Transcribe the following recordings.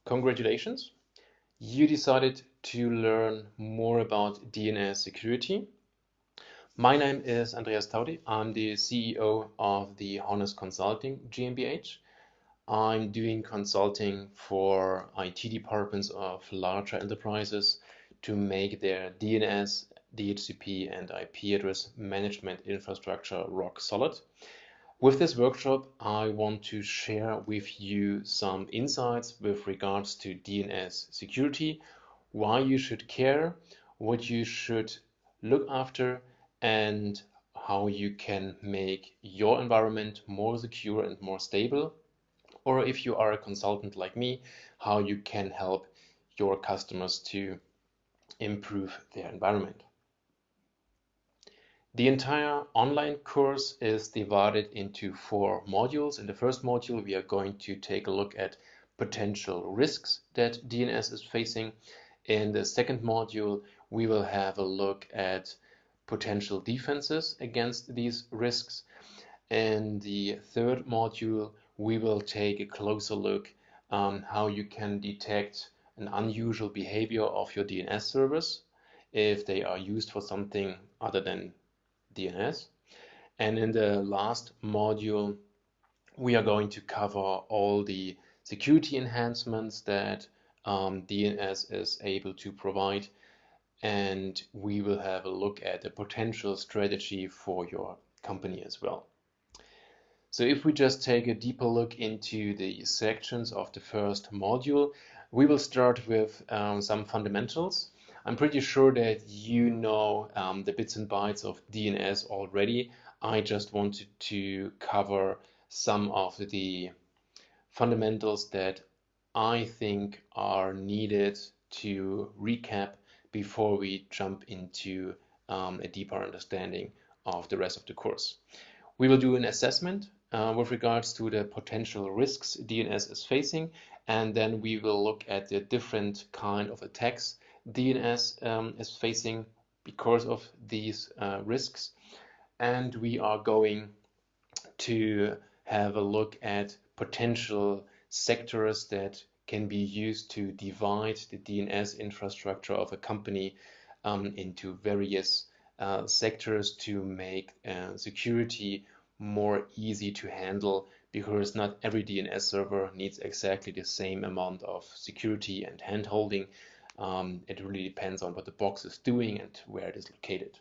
Congratulations! You decided to learn more about DNS security. My name is Andreas Taudte. I'm the CEO of the Honest Consulting GmbH. I'm doing consulting for IT departments of larger enterprises to make their DNS, DHCP, and IP address management infrastructure rock solid. With this workshop, I want to share with you some insights with regards to DNS security, why you should care, what you should look after, and how you can make your environment more secure and more stable. Or if you are a consultant like me, how you can help your customers to improve their environment. The entire online course is divided into 4 modules. In the first module, we are going to take a look at potential risks that DNS is facing. In the second module, we will have a look at potential defenses against these risks. In the third module, we will take a closer look on how you can detect an unusual behavior of your DNS servers if they are used for something other than DNS. And in the last module, we are going to cover all the security enhancements that DNS is able to provide, and we will have a look at the potential strategy for your company as well. So if we just take a deeper look into the sections of the first module, we will start with some fundamentals. I'm pretty sure that you know the bits and bytes of DNS already. I just wanted to cover some of the fundamentals that I think are needed to recap before we jump into a deeper understanding of the rest of the course. We will do an assessment with regards to the potential risks DNS is facing, and then we will look at the different kind of attacks DNS is facing because of these risks. And we are going to have a look at potential sectors that can be used to divide the DNS infrastructure of a company into various sectors to make security more easy to handle, because not every DNS server needs exactly the same amount of security and handholding. It really depends on what the box is doing and where it is located.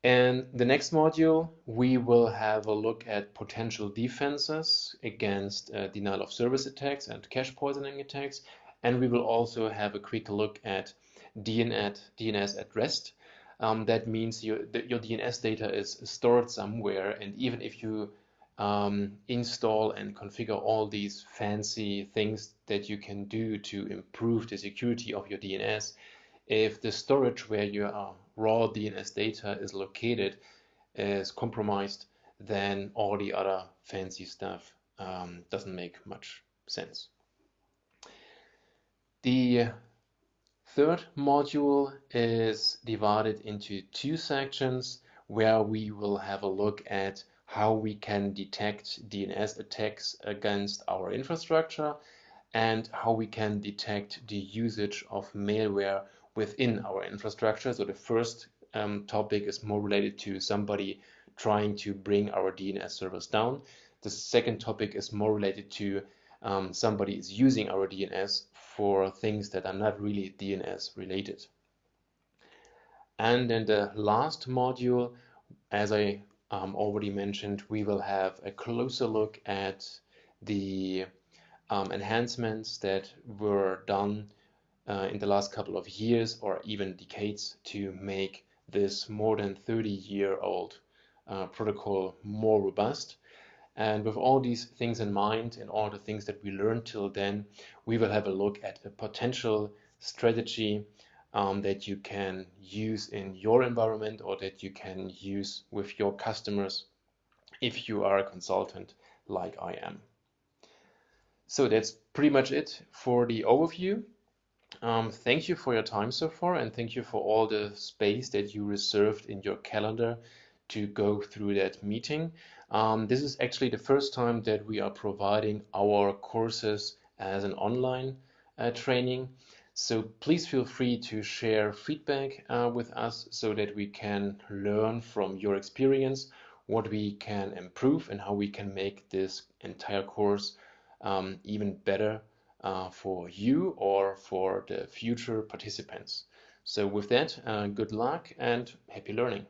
And the next module, we will have a look at potential defenses against denial of service attacks and cache poisoning attacks. And we will also have a quick look at DNS at rest. That means your DNS data is stored somewhere, and even if you install and configure all these fancy things that you can do to improve the security of your DNS, if the storage where your raw DNS data is located is compromised, then all the other fancy stuff doesn't make much sense. The third module is divided into 2 sections where we will have a look at how we can detect DNS attacks against our infrastructure and how we can detect the usage of malware within our infrastructure. So the first topic is more related to somebody trying to bring our DNS servers down. The second topic is more related to somebody is using our DNS for things that are not really DNS related. And in the last module, as I already mentioned, we will have a closer look at the enhancements that were done in the last couple of years or even decades to make this more than 30-year-old protocol more robust. And with all these things in mind and all the things that we learned till then, we will have a look at a potential strategy that you can use in your environment or that you can use with your customers if you are a consultant like I am. So that's pretty much it for the overview. Thank you for your time so far, and thank you for all the space that you reserved in your calendar to go through that meeting. This is actually the first time that we are providing our courses as an online training. So please feel free to share feedback with us so that we can learn from your experience what we can improve and how we can make this entire course even better for you or for the future participants. So with that, good luck and happy learning.